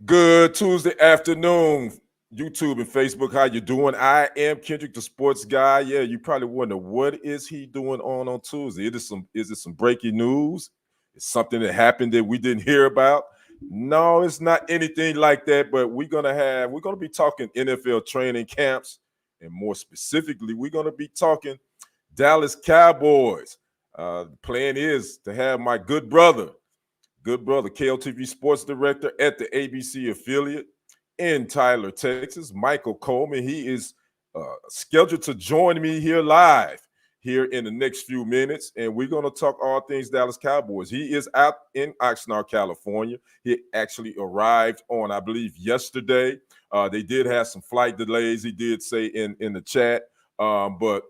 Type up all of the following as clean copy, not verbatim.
Good Tuesday afternoon, YouTube and Facebook. How you doing? I am Kendrick, the sports guy. Yeah, you probably wonder what is he doing on Tuesday. Is it some breaking news? It's something that happened that we didn't hear about. No, it's not anything like that. But we're gonna be talking NFL training camps, and more specifically, we're gonna be talking Dallas Cowboys. The plan is to have my good brother, KLTV sports director at the ABC affiliate in Tyler, Texas, Michael Coleman. He is scheduled to join me here live here in the next few minutes, and we're going to talk all things Dallas Cowboys. He is out in Oxnard, California. He actually arrived on, I believe, yesterday. They did have some flight delays, he did say in the chat, but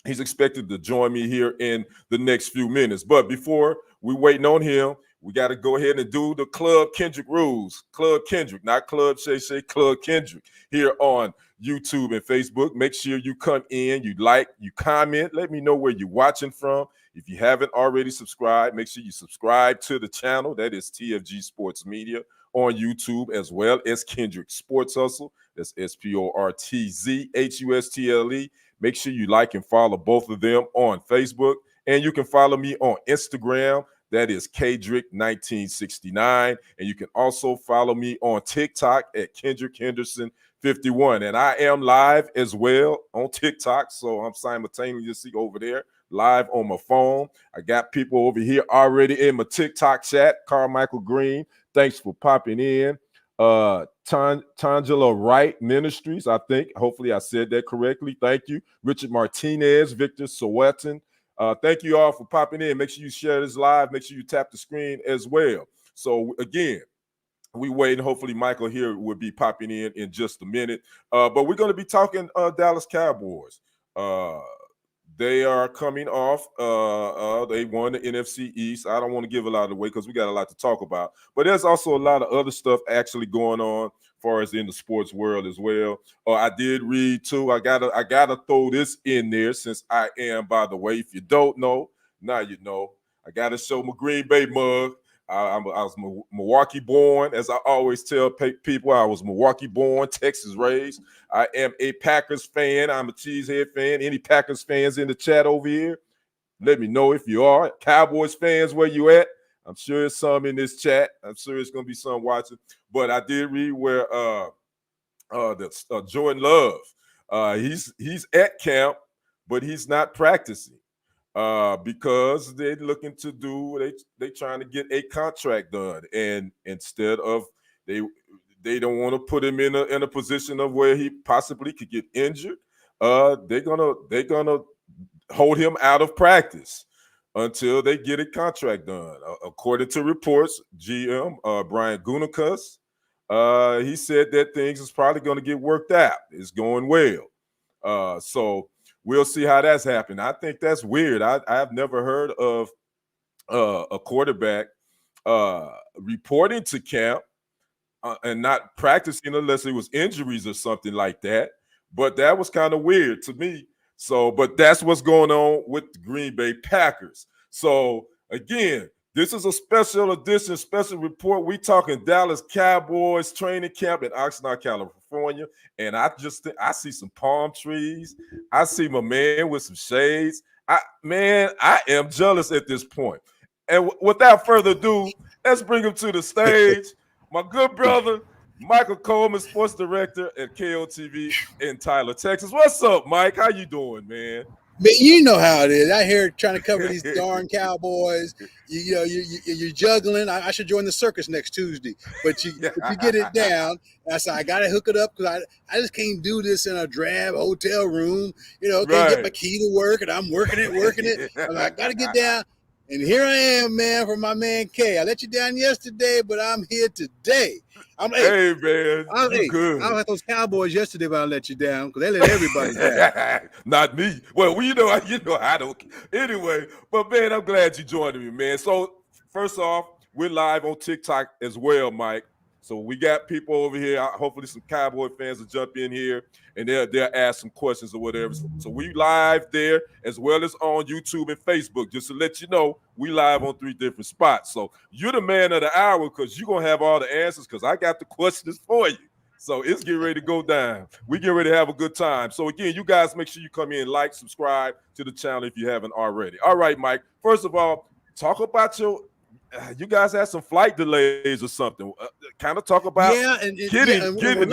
he's expected to join me here in the next few minutes. But before we waiting on him, we got to go ahead and do the Club Kendrick rules. Club Kendrick, not Club Shay Shay, Club Kendrick here on YouTube and Facebook. Make sure you come in, you like, you comment. Let me know where you're watching from. If you haven't already subscribed, make sure you subscribe to the channel. That is TFG Sports Media on YouTube, as well as Kendrick Sports Hustle. That's SportzHustle. Make sure you like and follow both of them on Facebook. And you can follow me on Instagram. That is Kendrick1969. And you can also follow me on TikTok at Kendrick Henderson 51. And I am live as well on TikTok. So I'm simultaneously over there live on my phone. I got people over here already in my TikTok chat. Carmichael Green, thanks for popping in. Tangela Wright Ministries, I think. Hopefully I said that correctly. Thank you. Richard Martinez, Victor Sowetan. Thank you all for popping in. Make sure you share this live. Make sure you tap the screen as well. So again, we waiting. Hopefully Michael here will be popping in just a minute. But we're going to be talking Dallas Cowboys. They are coming off. They won the NFC East. I don't want to give a lot away because we got a lot to talk about. But there's also a lot of other stuff actually going on as far as in the sports world as well. I did read too. I gotta throw this in there since I am, by the way. If you don't know, now you know. I gotta show my Green Bay mug. I was Milwaukee born, as I always tell people. I was Milwaukee born, Texas raised. I am a Packers fan. I'm a Cheesehead fan. Any Packers fans in the chat over here? Let me know if you are. Cowboys fans, where you at? I'm sure there's some in this chat. I'm sure there's going to be some watching. But I did read where Jordan Love, he's at camp, but he's not practicing. Because they're looking to they trying to get a contract done, and instead of they don't want to put him in a position of where he possibly could get injured. They're gonna hold him out of practice until they get a contract done. According to reports, GM Brian Gutekunst, he said that things is probably going to get worked out. It's going well. So we'll see how that's happening. I think that's weird. I've never heard of a quarterback reporting to camp and not practicing unless it was injuries or something like that. But that was kind of weird to me. So, but that's what's going on with the Green Bay Packers. So, again, this is a special edition, special report. We talking Dallas Cowboys training camp in Oxnard, California. And I see some palm trees. I see my man with some shades. I am jealous at this point. And without further ado, let's bring him to the stage. My good brother, Michael Coleman, sports director at KLTV in Tyler, Texas. What's up, Mike? How you doing, man? Man, you know how it is. I hear trying to cover these darn Cowboys. You're juggling. I should join the circus next Tuesday, but you get it down. And I said I got to hook it up because I just can't do this in a drab hotel room. Can't get my key to work, and I'm working it. I got to get down. And here I am, man, for my man K. I let you down yesterday, but I'm here today. Hey, man, you good. I let those Cowboys yesterday, but I let you down because they let everybody down. Not me. Well, I don't. Anyway, but man, I'm glad you joined me, man. So first off, we're live on TikTok as well, Mike. So we got people over here. Hopefully, some Cowboy fans will jump in here and they'll ask some questions or whatever. So we live there as well as on YouTube and Facebook. Just to let you know, we live on 3 different spots. So you're the man of the hour because you're gonna have all the answers because I got the questions for you. So it's getting ready to go down. We get ready to have a good time. So again, you guys make sure you come in, like, subscribe to the channel if you haven't already. All right, Mike. First of all, talk about you guys had some flight delays or something. Kind of talk about getting we're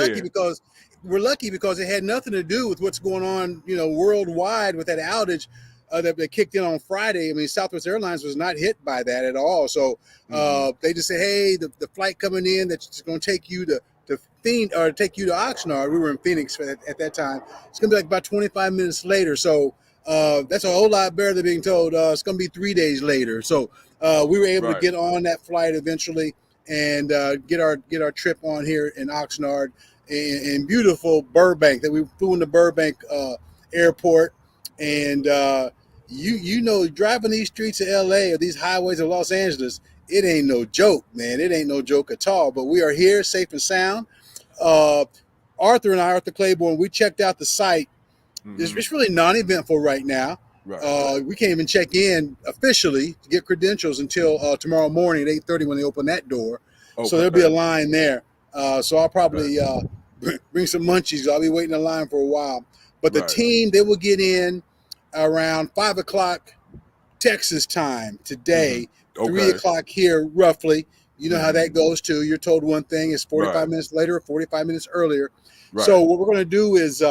lucky there. because it had nothing to do with what's going on, worldwide with that outage that kicked in on Friday. I mean, Southwest Airlines was not hit by that at all. So they just say, hey, the flight coming in that's going to take you to take you to Oxnard. We were in Phoenix at that time. It's going to be like about 25 minutes later. So that's a whole lot better than being told it's going to be 3 days later. So we were able to get on that flight eventually and get our trip on here in Oxnard in beautiful Burbank. That we flew into Burbank airport, and driving these streets of LA or these highways of Los Angeles, it ain't no joke, man. It ain't no joke at all. But we are here safe and sound. Arthur Claiborne, we checked out the site. It's really non-eventful right now. We can't even check in officially to get credentials until tomorrow morning at 8:30 when they open that door. Okay. So there'll be a line there. So I'll probably bring some munchies. I'll be waiting in line for a while. But the team, they will get in around 5 o'clock Texas time today, 3 o'clock here roughly. You know how that goes too. You're told one thing, it's 45 minutes later or 45 minutes earlier. So what we're going to do is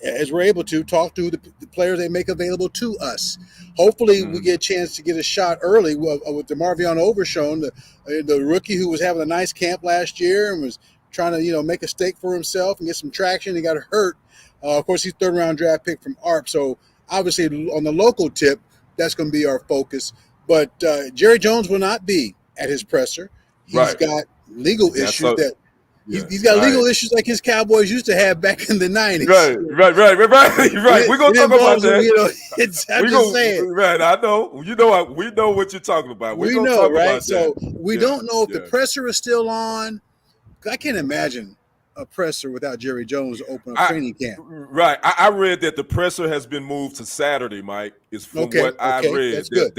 as we're able to talk to the players they make available to us. Hopefully we get a chance to get a shot early with DeMarvion Overshown, the rookie who was having a nice camp last year and was trying to, make a stake for himself and get some traction. He got hurt. Of course, he's 3rd round draft pick from ARP. So obviously on the local tip, that's going to be our focus. But Jerry Jones will not be at his presser. He's got legal issues he's got legal issues like his Cowboys used to have back in the 90s. Right. We're going to talk about that. I'm just saying. Right, I know. We know what you're talking about. We know, right? So we don't know if the presser is still on. I can't imagine a presser without Jerry Jones open a training camp. Right. I read that the presser has been moved to Saturday, Mike, is from what I read. That's good.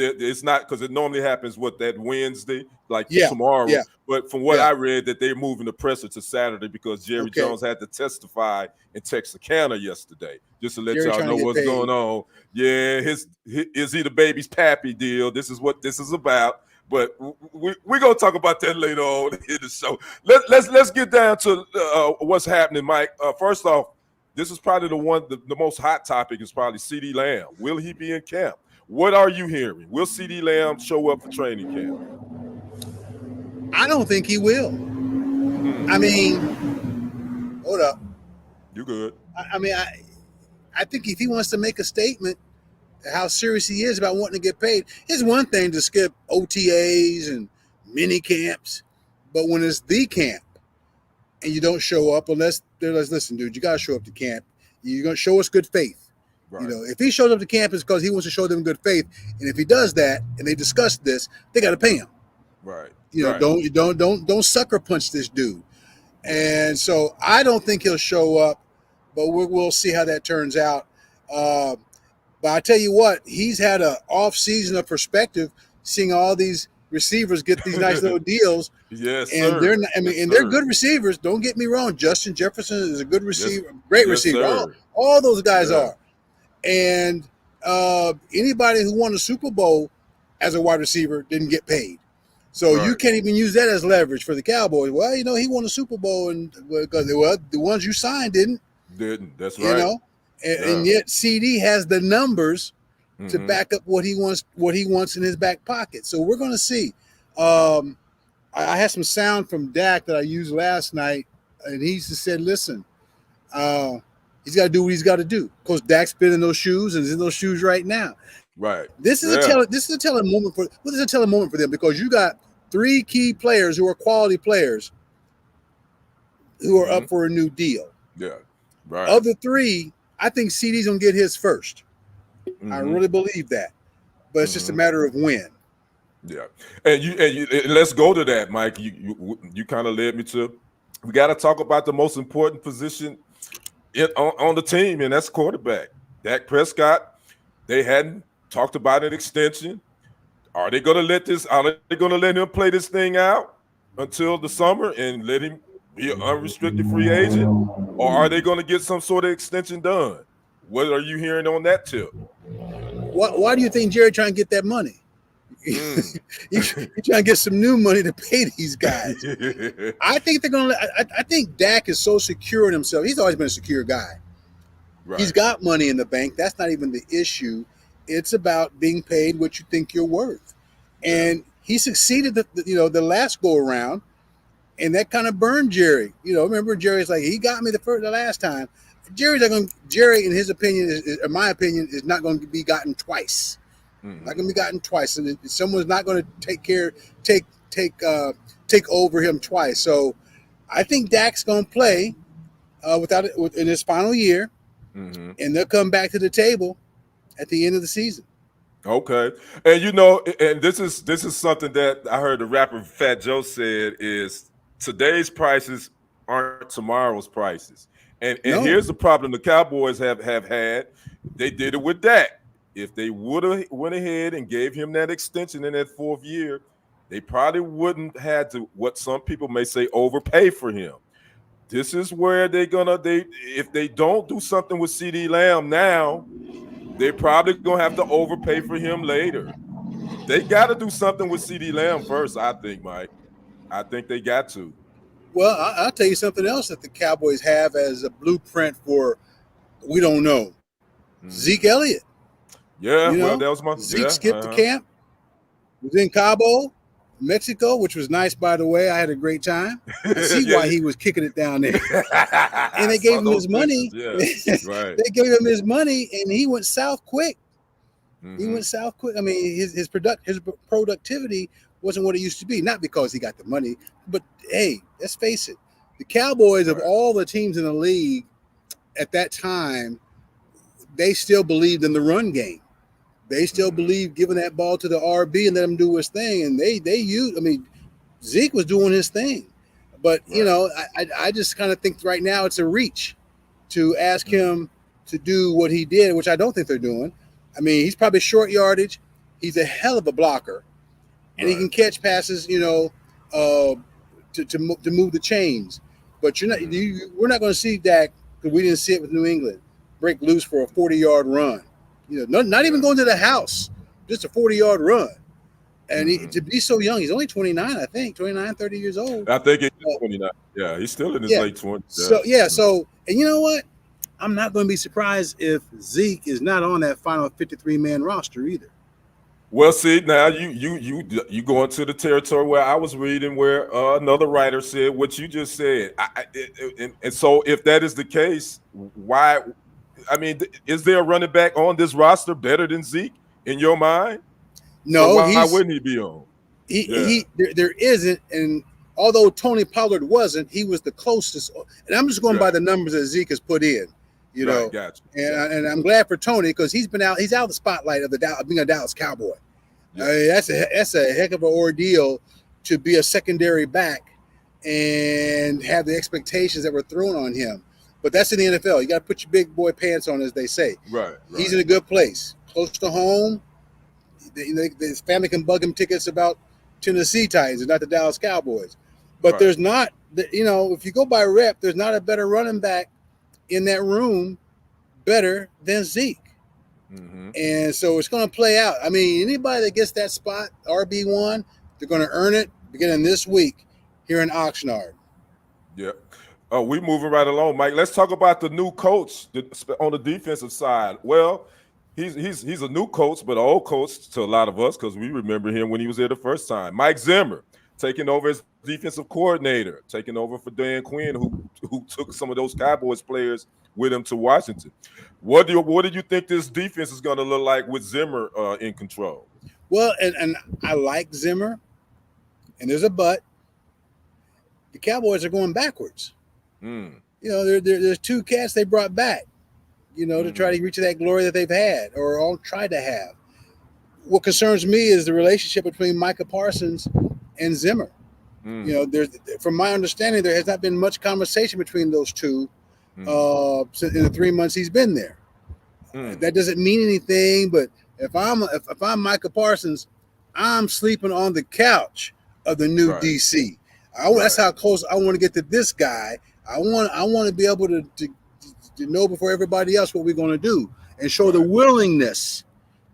It's not because it normally happens, that Wednesday, tomorrow. Yeah. But from what I read, that they're moving the presser to Saturday because Jerry Jones had to testify in Texarkana yesterday. Just to let y'all know what's going on. Yeah, is he the baby's pappy deal? This is what this is about. But we're gonna talk about that later on in the show. Let's get down to what's happening, Mike. First off, this is probably the most hot topic is probably CeeDee Lamb. Will he be in camp? What are you hearing? Will CeeDee Lamb show up for training camp? I don't think he will. I mean, hold up. You good? I think if he wants to make a statement how serious he is about wanting to get paid, it's one thing to skip OTAs and mini camps, but when it's the camp and you don't show up, unless they're like, listen, dude, you got to show up to camp. You're going to show us good faith. Right. If he shows up to camp, it's because he wants to show them good faith. And if he does that and they discuss this, they got to pay him. Right. Don't sucker punch this dude. And so I don't think he'll show up, but we'll see how that turns out. But I tell you what, he's had an off season of perspective, seeing all these receivers get these nice little deals. Yes, and sir. They're good receivers. Don't get me wrong. Justin Jefferson is a good receiver, great receiver. All those guys are. And anybody who won a Super Bowl as a wide receiver didn't get paid. So you can't even use that as leverage for the Cowboys. Well, he won a Super Bowl, and because the ones you signed didn't. That's right. And yet CD has the numbers to back up what he wants in his back pocket. So we're going to see. I had some sound from Dak that I used last night, and he just said, listen, he's got to do what he's got to do. Because Dak's been in those shoes and is in those shoes right now. Right. This is a telling moment for them because you got 3 key players who are quality players who are up for a new deal. Yeah. Right. Of the 3, I think CD's gonna get his first. I really believe that, but it's just a matter of when. Yeah, and let's go to that, Mike. You kind of led me to. We got to talk about the most important position on the team, and that's quarterback. Dak Prescott. They hadn't talked about an extension. Are they going to let this? Are they going to let him play this thing out until the summer and let him be an unrestricted free agent, or are they going to get some sort of extension done? What are you hearing on that tip? Why do you think Jerry trying to get that money? He's trying to get some new money to pay these guys. I think they're going to. I think Dak is so secure in himself. He's always been a secure guy. Right. He's got money in the bank. That's not even the issue. It's about being paid what you think you're worth. And he succeeded the last go around, and that kind of burned Jerry. Remember Jerry's like, he got me the last time. Jerry, in his opinion, in my opinion, is not going to be gotten twice. Mm-hmm. Not going to be gotten twice, and someone's not going to take over him twice. So, I think Dak's going to play in his final year, mm-hmm. and they'll come back to the table at the end of the season. Okay, and this is something that I heard the rapper Fat Joe said is today's prices aren't tomorrow's prices. And here's the problem the Cowboys have had. They did it with Dak. If they would have went ahead and gave him that extension in that 4th year, they probably wouldn't had to, what some people may say, overpay for him. This is where if they don't do something with CD Lamb now, they're probably gonna have to overpay for him later. They got to do something with CD Lamb first, I think, Mike. I think they got to. Well, I'll tell you something else that the Cowboys have as a blueprint for we don't know. Zeke Elliott. Yeah, that was my Zeke skipped the camp. Was in Cabo, Mexico, which was nice, by the way. I had a great time. I see why he was kicking it down there. And they gave him his money. Yeah, right. They gave him his money, and he went south quick. Mm-hmm. He went south quick. I mean, his productivity wasn't what it used to be. Not because he got the money, but hey, let's face it. The Cowboys, of all the teams in the league at that time, they still believed in the run game. They still believed giving that ball to the RB and let him do his thing. And they used, Zeke was doing his thing. But, I just kind of think right now it's a reach to ask him to do what he did, which I don't think they're doing. I mean, he's probably short yardage. He's a hell of a blocker. And he can catch passes, to move the chains. But we're not going to see Dak, because we didn't see it with New England, break loose for a 40-yard run. Not even going to the house, just a 40-yard run. And to be so young, he's only 29, I think, 29, 30 years old. I think he's 29. Yeah, he's still in his late 20s. Yeah. So, and you know what? I'm not going to be surprised if Zeke is not on that final 53-man roster either. Well, see, now you go into the territory where I was reading where another writer said what you just said. And so if that is the case, why? I mean, is there a running back on this roster better than Zeke in your mind? No. Why wouldn't he be on? There isn't. And although Tony Pollard wasn't, he was the closest. And I'm just going by the numbers that Zeke has put in. Gotcha. And I'm glad for Tony because he's out of the spotlight of being a Dallas Cowboy. Yeah. That's a heck of an ordeal to be a secondary back and have the expectations that were thrown on him. But that's in the NFL. You got to put your big boy pants on, as they say. Right. He's in a good place, close to home. His family can bug him tickets about Tennessee Titans and not the Dallas Cowboys. But there's not, if you go by rep, there's not a better running back in that room better than Zeke. Mm-hmm. And so it's going to play out. I mean, anybody that gets that spot, RB1, they're going to earn it beginning this week here in Oxnard. Yep. We moving right along, Mike. Let's talk about the new coach on the defensive side. Well, he's a new coach, but an old coach to a lot of us because we remember him when he was there the first time. Mike Zimmer taking over as defensive coordinator, taking over for Dan Quinn, who took some of those Cowboys players with him to Washington. What do you think this defense is going to look like with Zimmer in control? Well, and I like Zimmer, and there's a but. The Cowboys are going backwards. There's two cats they brought back, to try to reach that glory that they've had or all tried to have. what concerns me is the relationship between Micah Parsons and Zimmer. You know, from my understanding, there has not been much conversation between those two in the 3 months he's been there. That doesn't mean anything, but if I'm Micah Parsons, I'm sleeping on the couch of the new DC. That's how close I want to get to this guy. I want to be able to know before everybody else what we're going to do and show the willingness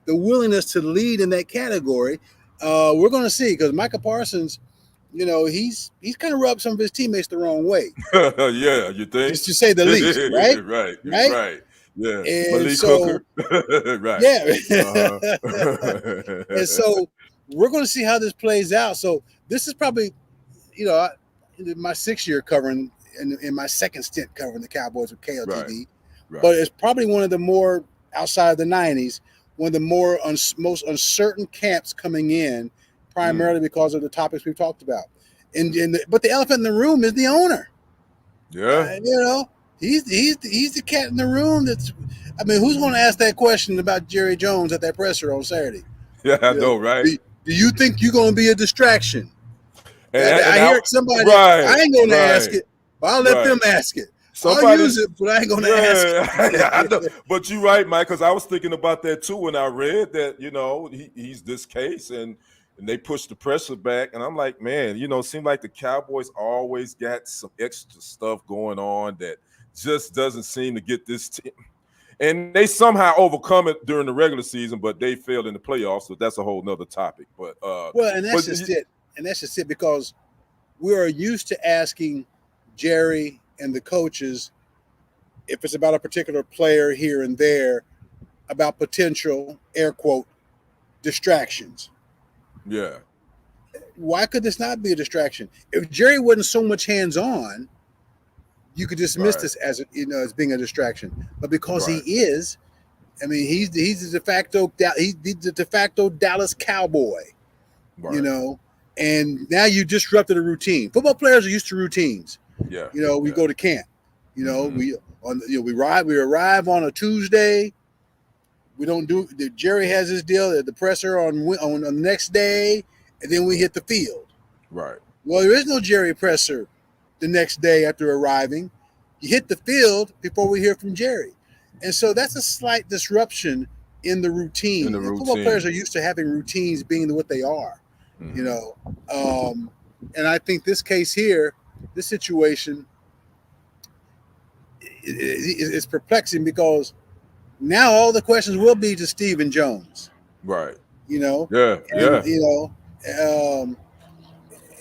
to lead in that category. We're going to see, because Micah Parsons, you know, he's kind of rubbed some of his teammates the wrong way. Yeah, you think? Just to say the least, right? Right. Yeah. And Malik so, Hooker. Right. Yeah. And so we're going to see how this plays out. So this is probably, you know, my 6-year covering and in my second stint covering the Cowboys with KLTV. Right. But it's probably one of the more, outside of the 90s, one of the more most uncertain camps coming in, primarily because of the topics we've talked about. But the elephant in the room is the owner. Yeah. You know, he's the cat in the room. Who's going to ask that question about Jerry Jones at that presser on Saturday? Yeah, I know, right? Do you think you're going to be a distraction? And I hear somebody. I ain't going to ask it. But I'll let them ask it. I'll use it, but I ain't going to ask it. Yeah, I know. But you're right, Mike, because I was thinking about that too when I read that, you know, he's this case and they pushed the pressure back. And I'm like, man, you know, it seemed like the Cowboys always got some extra stuff going on that just doesn't seem to get this team. And they somehow overcome it during the regular season, but they failed in the playoffs. So that's a whole nother topic. But that's just it. And that's just it, because we are used to asking Jerry and the coaches, if it's about a particular player here and there, about potential, air quote, distractions. Yeah. Why could this not be a distraction? If Jerry wasn't so much hands-on, you could dismiss this as being a distraction. But because he is, he's the de facto Dallas Cowboy. You know, and now you disrupted a routine. Football players are used to routines. Yeah. You know, we go to camp. You know, we arrive on a Tuesday. We don't do. Jerry has his deal at the presser on the next day, and then we hit the field. Right. Well, there is no Jerry presser the next day after arriving. You hit the field before we hear from Jerry, and so that's a slight disruption in the routine. Football players are used to having routines being what they are. You know, and I think this case here, this situation, is perplexing, because now all the questions will be to Stephen Jones. Right. You know. Yeah. You know,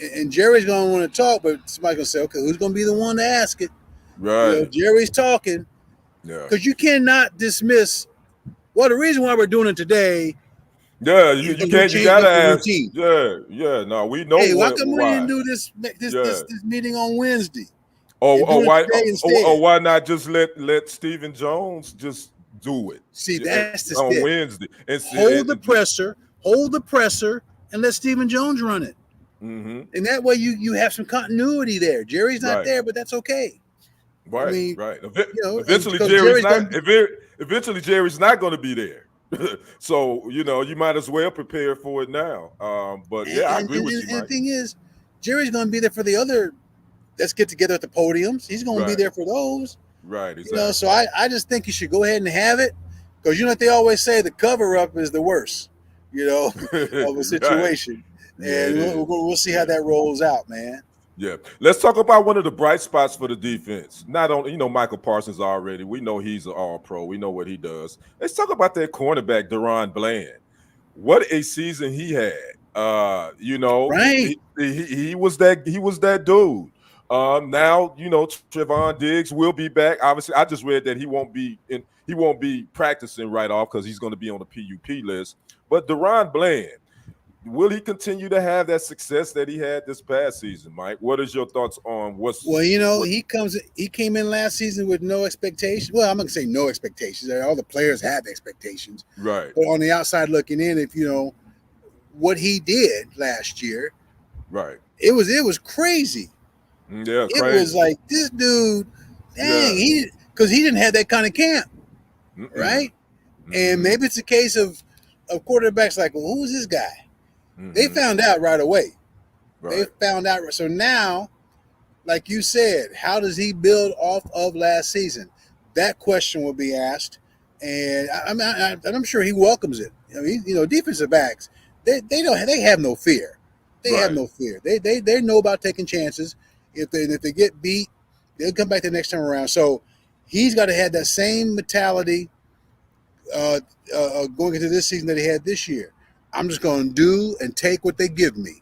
and Jerry's going to want to talk, but somebody's going to say, okay, who's going to be the one to ask it? Right. You know, Jerry's talking. Yeah. Because you cannot dismiss. Well, the reason why we're doing it today. Yeah, you can't. You gotta ask. Yeah. No, we know. Hey, why come we didn't do this meeting on Wednesday? Why not just let Stephen Jones just do it? See, that's the on Wednesday. Hold the presser, and let Stephen Jones run it. And that way you have some continuity there. Jerry's not there, but that's okay. Right. Eventually Jerry's not going to be there. So, you know, you might as well prepare for it now. I agree with you, Mike. The thing is, Jerry's going to be there for the other. Let's get together at the podiums. He's going to be there for those. Right, exactly. You know, so I just think you should go ahead and have it, because you know what they always say, the cover-up is the worst, you know, of a situation. And we'll see how that rolls out, man. Yeah. Let's talk about one of the bright spots for the defense. Not only, you know, Michael Parsons already. We know he's an all-pro. We know what he does. Let's talk about that cornerback, Deron Bland. What a season he had. You know, he was that dude. Now, you know, Trevon Diggs will be back. Obviously, I just read that he won't be practicing right off because he's going to be on the PUP list. But Deron Bland, will he continue to have that success that he had this past season, Mike? What is your thoughts on what's? Well, you know, he came in last season with no expectations. Well, I'm not gonna say no expectations. All the players have expectations, right? But on the outside looking in, if you know what he did last year, right? It was crazy. Yeah, it was like this dude, dang, because he didn't have that kind of camp, right? And maybe it's a case of of quarterbacks like, well, who's this guy? Mm-hmm. They found out right away. Right. They found out. So now, like you said, how does he build off of last season? That question will be asked, and I'm sure he welcomes it. I mean, defensive backs, they have no fear. They have no fear. They know about taking chances. If they get beat, they'll come back the next time around. So he's got to have that same mentality going into this season that he had this year. I'm just going to do and take what they give me,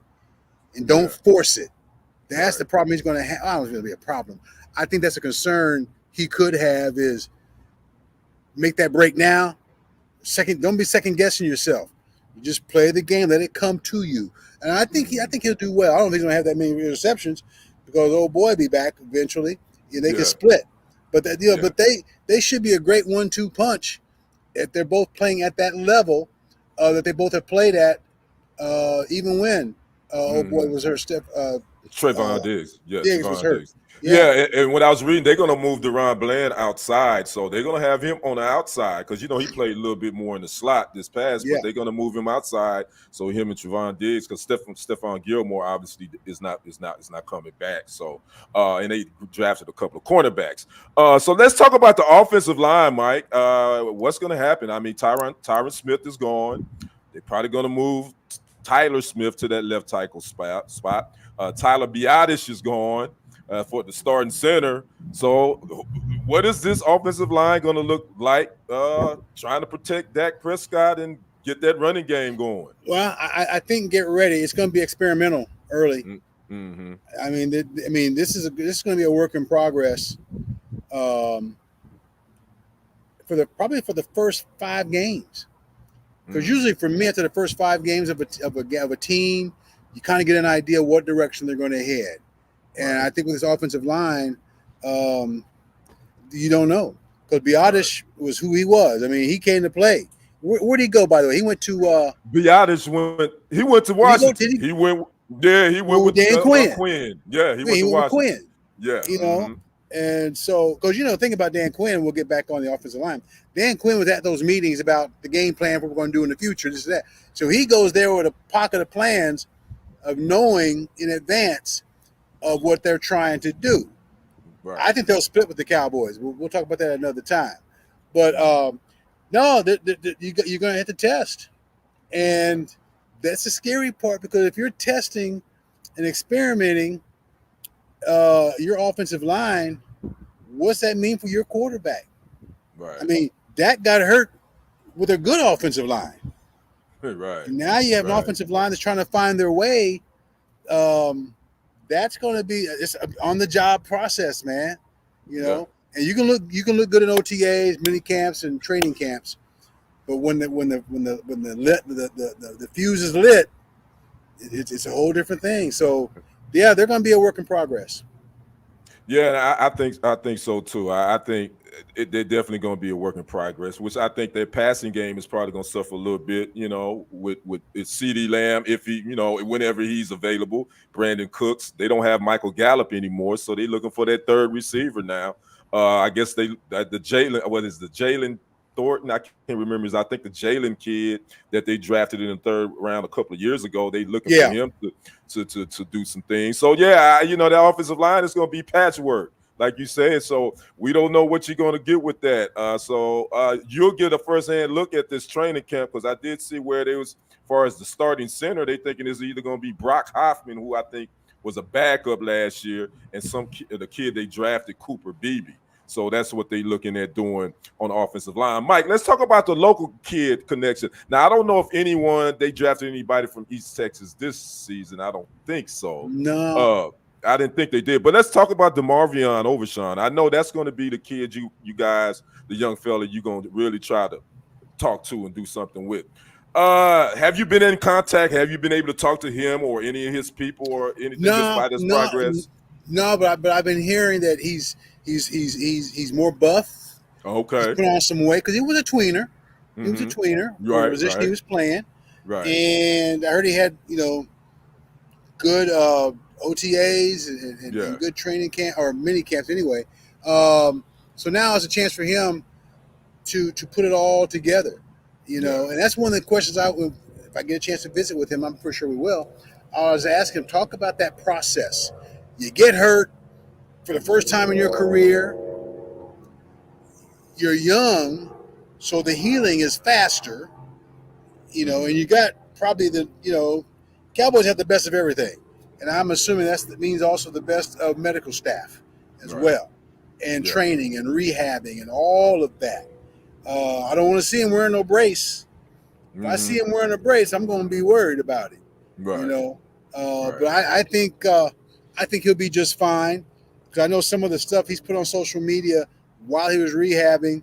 and don't force it. That's the problem he's going to have. I don't know if it'll be a problem. I think that's a concern he could have, is make that break now. Don't be second guessing yourself. You just play the game, let it come to you. And I think he'll do well. I don't think he's going to have that many interceptions because old boy will be back eventually. They can split. But but they should be a great 1-2 punch if they're both playing at that level that they both have played at, even when old boy was hurt. Trayvon Diggs. Yeah, Diggs was hurt. Diggs. Yeah, and when I was reading, they're going to move Deron Bland outside. So they're going to have him on the outside because, he played a little bit more in the slot this past, but they're going to move him outside. So him and Trayvon Diggs, because Stephon Gilmore obviously is not coming back. So and they drafted a couple of cornerbacks. So let's talk about the offensive line, Mike. What's going to happen? I mean, Tyron Smith is gone. They're probably going to move Tyler Smith to that left tackle spot. Tyler Biadasz is gone for the starting center. So what is this offensive line going to look like trying to protect Dak Prescott and get that running game going? Well, I think get ready. It's going to be experimental early. Mm-hmm. I mean, this is going to be a work in progress probably for the first 5 games. Because usually for me, after the first 5 games of a team, you kind of get an idea what direction they're going to head. And I think with this offensive line, you don't know. Because Biadasz was who he was. I mean, he came to play. Where did he go, by the way? He went to Biadasz went to Washington. He went with Dan Quinn. Quinn. Yeah, he went to Washington. Quinn. Yeah. And so, because think about Dan Quinn, we'll get back on the offensive line. Dan Quinn was at those meetings about the game plan, what we're going to do in the future, this and that. So he goes there with a pocket of plans of knowing in advance of what they're trying to do. Right. I think they'll split with the Cowboys. We'll talk about that another time. But no, you're going to have to test. And that's the scary part, because if you're testing and experimenting your offensive line, what's that mean for your quarterback? Right. I mean, Dak got hurt with a good offensive line. Right. And now you have an offensive line that's trying to find their way. That's going to be it's an on-the-job process, man. And you can look good in OTAs, mini camps, and training camps, but when the fuse is lit, it's a whole different thing. So, yeah, they're going to be a work in progress. Yeah, I think so too. I think they're definitely going to be a work in progress, which I think their passing game is probably going to suffer a little bit, with CeeDee Lamb, if he, whenever he's available. Brandon Cooks, they don't have Michael Gallup anymore, so they're looking for that third receiver now. I guess the Jalen Thornton, I can't remember. I think the Jalen kid that they drafted in the 3rd round a couple of years ago, they looking for him to do some things. So that offensive line is going to be patchwork, like you said. So we don't know what you're going to get with that. So you'll get a first-hand look at this training camp, because I did see where they was, as far as the starting center, they thinking it's either going to be Brock Hoffman, who I think was a backup last year, and the kid they drafted, Cooper Beebe. So that's what they're looking at doing on the offensive line. Mike, let's talk about the local kid connection. Now, I don't know if they drafted anybody from East Texas this season. I don't think so. No. I didn't think they did. But let's talk about DeMarvion Overshawn. I know that's going to be the kid you guys, the young fella, you're going to really try to talk to and do something with. Have you been in contact? Have you been able to talk to him or any of his people or anything despite his progress? No, but I've been hearing that he's more buff. Okay. He's put on some weight because he was a tweener. He was a tweener. Right. The position he was playing. Right. And I heard he had good OTAs and good training camp or mini camps anyway. So now it's a chance for him to put it all together. And that's one of the questions if I get a chance to visit with him, I'm pretty sure we will. I was asking him, talk about that process. You get hurt for the first time in your career. You're young, so the healing is faster. And you got probably Cowboys have the best of everything, and I'm assuming that means also the best of medical staff as well, and training and rehabbing and all of that. I don't want to see him wearing no brace. If I see him wearing a brace, I'm going to be worried about it. Right. But I think he'll be just fine, because I know some of the stuff he's put on social media while he was rehabbing.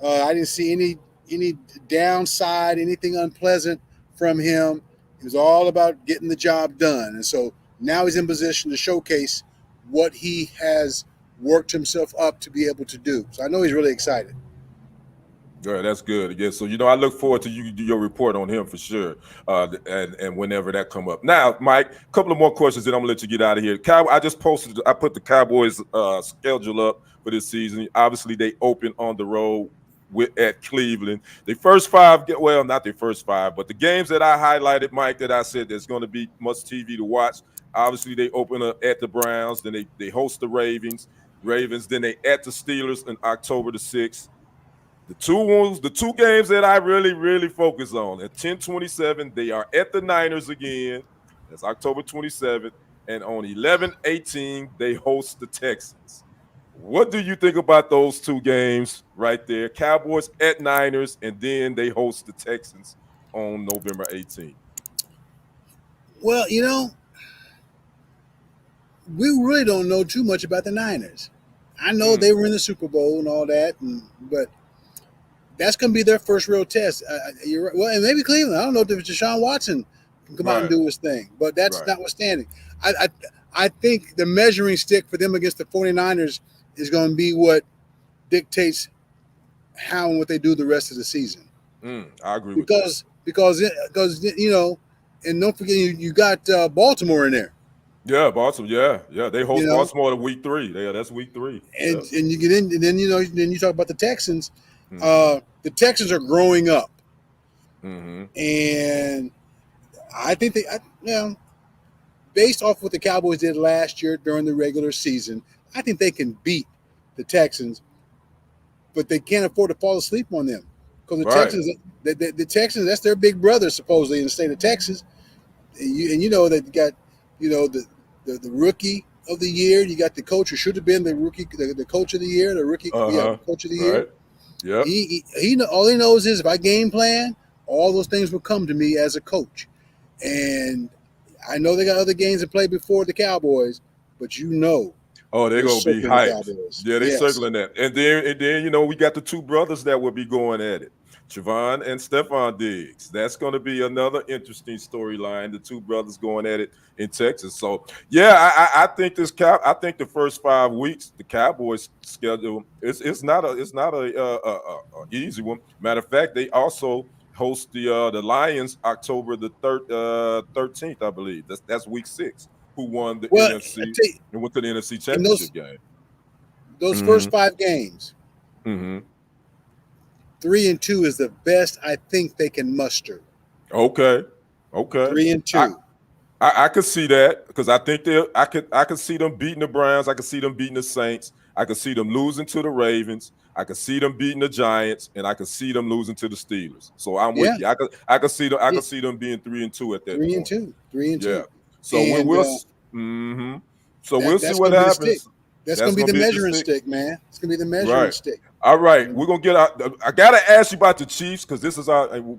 I didn't see any downside, anything unpleasant from him. It was all about getting the job done, and so now he's in position to showcase what he has worked himself up to be able to do. So I know he's really excited. Yeah, that's good. Yeah, so I look forward to your report on him for sure, and whenever that come up. Now, Mike, a couple of more questions, then I'm gonna let you get out of here. I put the Cowboys schedule up for this season. Obviously, they open on the road at Cleveland. The first five, not their first five, but the games that I highlighted, Mike, that I said there's going to be much TV to watch. Obviously, they open up at the Browns, then they host the Ravens, then they at the Steelers on October the 6th. The two games that I really, really focus on at 10/27, they are at the Niners again. That's October 27th. And on 11/18, they host the Texans. What do you think about those two games right there? Cowboys at Niners, and then they host the Texans on November 18th. Well, we really don't know too much about the Niners. I know they were in the Super Bowl and all that, but that's going to be their first real test. You're right. Well, and maybe Cleveland. I don't know if Deshaun Watson can come out and do his thing, but that's notwithstanding. I think the measuring stick for them against the 49ers is going to be what dictates how and what they do the rest of the season. I agree with that. Because and don't forget you got Baltimore in there. Yeah, Baltimore. Yeah, they host Baltimore in week 3. Yeah, that's week 3. And you get in, and then then you talk about the Texans. The Texans are growing up, and I think based off what the Cowboys did last year during the regular season, I think they can beat the Texans, but they can't afford to fall asleep on them, because the Texans, that's their big brother supposedly in the state of Texas, and they got the rookie of the year. You got the coach who should have been the rookie, the coach of the year, the rookie coach of the year. Right. Yeah. He all he knows is if I game plan, all those things will come to me as a coach. And I know they got other games to play before the Cowboys, but oh, they're gonna be hyped. Yeah, they're circling that. And then we got the two brothers that will be going at it. Javon and Stephon Diggs. That's going to be another interesting storyline. The two brothers going at it in Texas. So I think the first 5 weeks, the Cowboys schedule it's not a easy one. Matter of fact, they also host the Lions October the 13th, I believe. That's week 6. Who won the NFC and went to the NFC Championship game? Those first 5 games. 3-2 is the best I think they can muster. Okay. 3-2. I could see that, because I think I could see them beating the Browns. I could see them beating the Saints. I could see them losing to the Ravens. I could see them beating the Giants, and I could see them losing to the Steelers. So I'm with you. I could see them being 3-2 at that point. 3-2. Yeah. So we'll see what happens. That's going to be the measuring stick, man. It's going to be the measuring stick. All right, we're going to get out. I got to ask you about the Chiefs, because this is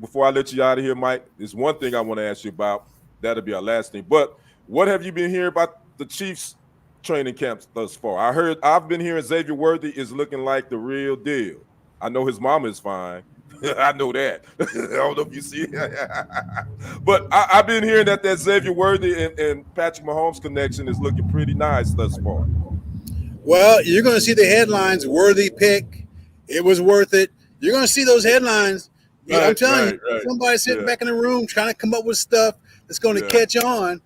before I let you out of here, Mike, there's one thing I want to ask you about. That'll be our last thing. But what have you been hearing about the Chiefs training camps thus far? I've been hearing Xavier Worthy is looking like the real deal. I know his mama is fine. I know that. I don't know if you see it. But I've been hearing that Xavier Worthy and Patrick Mahomes connection is looking pretty nice thus far. Well, you're going to see the headlines, Worthy pick. It was worth it. You're going to see those headlines. I'm telling you, somebody sitting back in the room trying to come up with stuff that's going to catch on.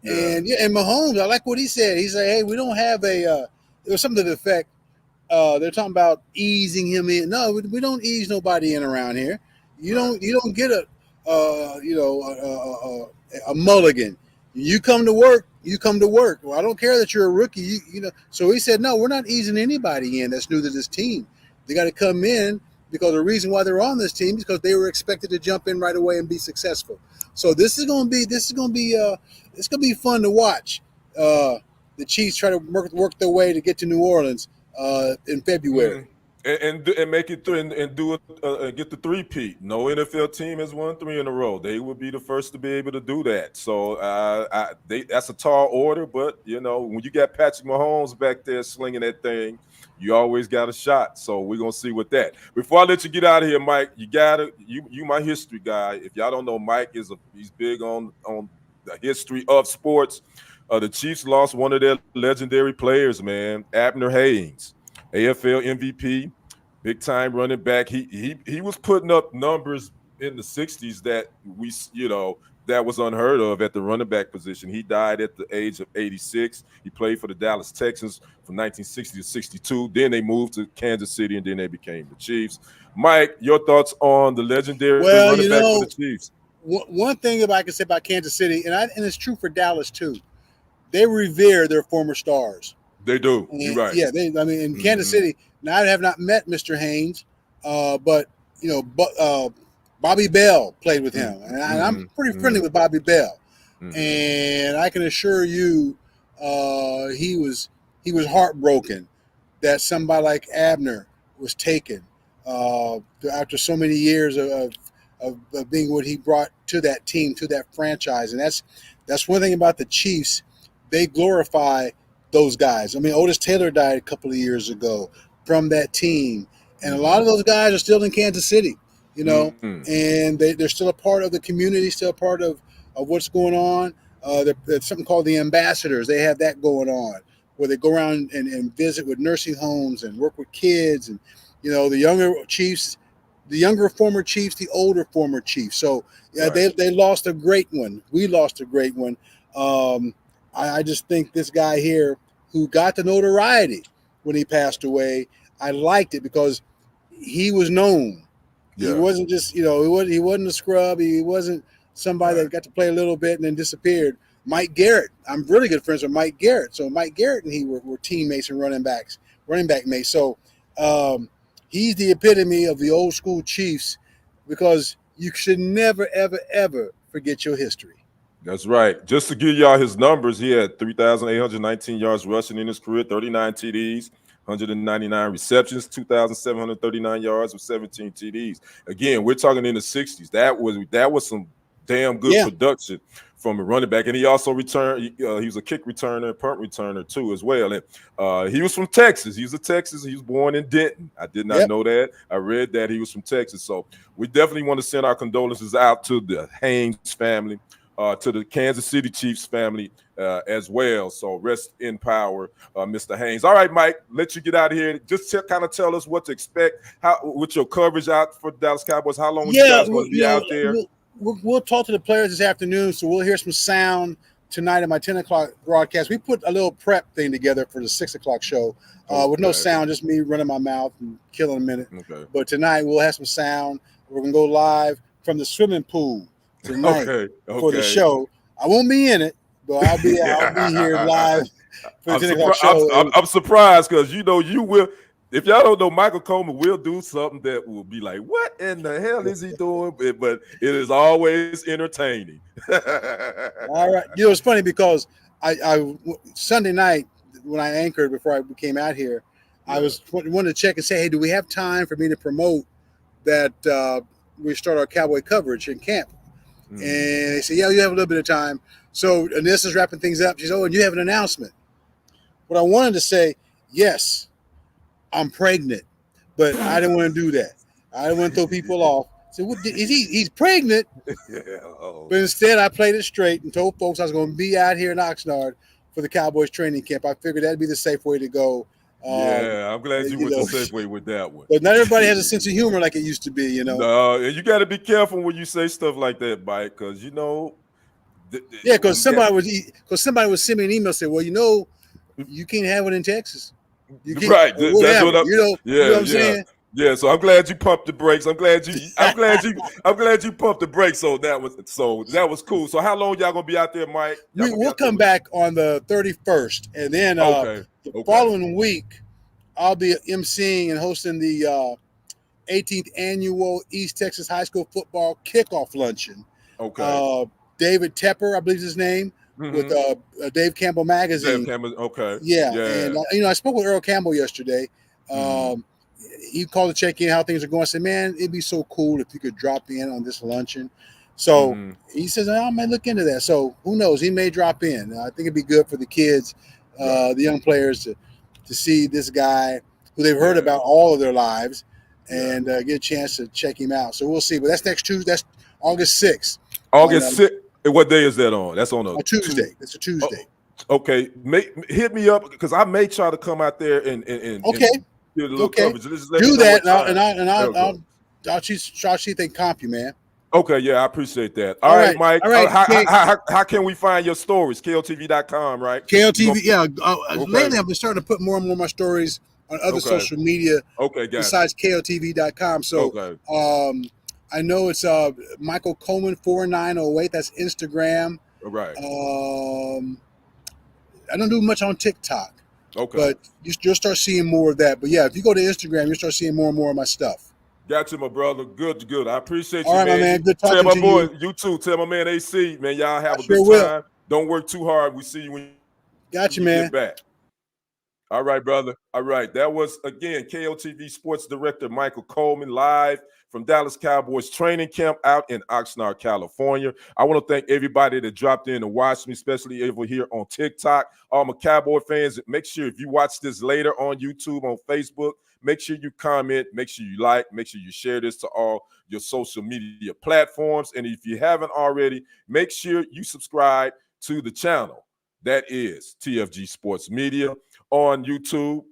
And Mahomes, I like what he said. He said, hey, we don't have there was something to the effect. They're talking about easing him in. No, we don't ease nobody in around here. You don't get a mulligan. You come to work. You come to work. Well, I don't care that you're a rookie. So he said, no, we're not easing anybody in that's new to this team. They got to come in because the reason why they're on this team is because they were expected to jump in right away and be successful. So it's going to be fun to watch. The Chiefs try to work their way to get to New Orleans in February. And make it through and do it, get the three-peat. No NFL team has won 3 in a row. They would be the first to be able to do that. So that's a tall order, but when you got Patrick Mahomes back there slinging that thing, you always got a shot. So we're gonna see with that. Before I let you get out of here, Mike, you my history guy. If y'all don't know, Mike he's big on the history of sports. The Chiefs lost one of their legendary players, man, Abner Haynes. AFL MVP, big time running back. He was putting up numbers in the 60s that that was unheard of at the running back position. He died at the age of 86. He played for the Dallas Texans from 1960 to 62. Then they moved to Kansas City, and then they became the Chiefs. Mike, your thoughts on the legendary running back for the Chiefs? One thing I can say about Kansas City, and it's true for Dallas too, they revere their former stars. They do. You're right. Yeah, in Kansas City. Now I have not met Mr. Haynes, but Bobby Bell played with him, and I'm pretty friendly with Bobby Bell, and I can assure you, he was heartbroken that somebody like Abner was taken after so many years of being what he brought to that team, to that franchise, and that's one thing about the Chiefs. They glorify those guys. I mean, Otis Taylor died a couple of years ago from that team. And a lot of those guys are still in Kansas City, and they're still a part of the community, still a part of what's going on. There's something called the ambassadors. They have that going on where they go around and visit with nursing homes and work with kids and, the younger Chiefs, the younger former Chiefs, the older former Chiefs. So they lost a great one. We lost a great one. I just think this guy here who got the notoriety when he passed away, I liked it because he was known. Yeah. He wasn't just, he wasn't a scrub. He wasn't somebody that got to play a little bit and then disappeared. Mike Garrett, I'm really good friends with Mike Garrett. So Mike Garrett and he were teammates and running back mates. So he's the epitome of the old school Chiefs because you should never, ever, ever forget your history. That's right. Just to give y'all his numbers, he had 3,819 yards rushing in his career, 39 TDs, 199 receptions, 2,739 yards with 17 TDs. Again, we're talking in the 60s. That was some damn good production from a running back. And he also returned. He was a kick returner, punt returner too as well. And he was from Texas. He was born in Denton. I did not know that. I read that he was from Texas. So we definitely want to send our condolences out to the Haynes family. To the Kansas City Chiefs family as well. So rest in power, Mr. Haynes. All right, Mike, let you get out of here. Just kind of tell us what to expect with your coverage out for the Dallas Cowboys. How long are you guys going to be out there? We'll talk to the players this afternoon, so we'll hear some sound tonight at my 10 o'clock broadcast. We put a little prep thing together for the 6 o'clock show with no sound, just me running my mouth and killing a minute. Okay. But tonight we'll have some sound. We're going to go live from the swimming pool tonight for the show. I won't be in it, but I'll be here live for the 10 o'clock show. I'm surprised because you will. If y'all don't know, Michael Coleman will do something that will be like, what in the hell is he doing? But it is always entertaining. All right. It's funny because I Sunday night when I anchored before I came out here, I wanted to check and say, hey, do we have time for me to promote that we start our Cowboy coverage in camp? And they say, yeah, you have a little bit of time. So Anissa's wrapping things up. She says, and you have an announcement. What I wanted to say, yes, I'm pregnant, but I didn't want to do that. I didn't want to throw people off. So he's pregnant. But instead, I played it straight and told folks I was going to be out here in Oxnard for the Cowboys training camp. I figured that'd be the safe way to go. I'm glad you went the safe way with that one. But not everybody has a sense of humor like it used to be, No, you got to be careful when you say stuff like that, Mike, because because somebody would send me an email and say, well, you can't have it in Texas. You can't, right? You know what I'm saying? Yeah, so I'm glad you pumped the brakes. I'm glad you pumped the brakes. So that was cool. So how long y'all gonna be out there, Mike? Y'all gonna be We'll out there come back on the 31st, and then Okay. the Okay. following week, I'll be emceeing and hosting the 18th annual East Texas High School football kickoff luncheon. Okay. David Tepper, I believe is his name, with Dave Campbell Dave Magazine. Cameron. Okay. Yeah, Yeah. and I spoke with Earl Campbell yesterday. Mhm. He called to check in how things are going. I said, "Man, it'd be so cool if you could drop in on this luncheon." So Mhm. he says, "I might look into that." So who knows? He may drop in. I think it'd be good for the kids, Right. the young players, to see this guy who they've heard Yeah. about all of their lives, Yeah. and get a chance to check him out. So we'll see. But that's next Tuesday. That's August 6th on August 6th. What day is that on? That's on a Tuesday. Tuesday. It's a Tuesday. Okay. Hit me up because I may try to come out there and Okay. do a little Okay. coverage. Just let me Do know that, what time. I'll see if they comp you, man. Okay, yeah, I appreciate that. All All right, right. Mike. All right. How can we find your stories? KLTV.com, right? KLTV, yeah. Okay. Lately, I've been starting to put more and more of my stories on other Okay. social media Okay, gotcha. besides KLTV.com. So Okay. I know it's Michael Coleman 4908. That's Instagram. All right. I don't do much on TikTok, Okay. but you'll start seeing more of that. But yeah, if you go to Instagram, you'll start seeing more and more of my stuff. Got you, my brother. Good. I appreciate All you, right, my man. man. You Good tell talking my to boy, you. you too. Tell my man AC, man. Y'all have I a good sure will. time. Don't work too hard. We see you when Got you, you get man. back. All right, brother. All right. That was, again, KLTV Sports Director Michael Coleman live from Dallas Cowboys training camp out in Oxnard, California. I want to thank everybody that dropped in and watched me, especially over here on TikTok. All my Cowboy fans, make sure if you watch this later on YouTube, on Facebook, make sure you comment, make sure you like, make sure you share this to all your social media platforms. And if you haven't already, make sure you subscribe to the channel. That is TFG Sports Media on YouTube.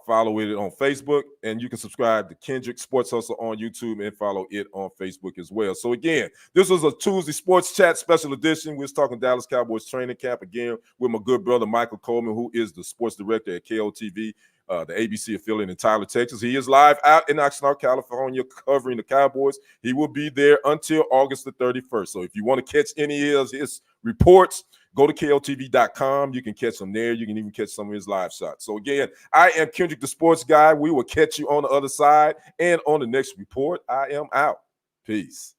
Follow it on Facebook, and you can subscribe to Kendrick Sports Hustle on YouTube and follow it on Facebook as well. So again, this was a Tuesday Sports Chat special edition. We was talking Dallas Cowboys training camp again with my good brother Michael Coleman, who is the sports director at KLTV, the ABC affiliate in Tyler, Texas. He is live out in Oxnard, California, covering the Cowboys. He will be there until August the 31st. So if you want to catch any of his reports, go to KLTV.com. You can catch them there. You can even catch some of his live shots. So again, I am Kendrick, the sports guy. We will catch you on the other side. And on the next report, I am out. Peace.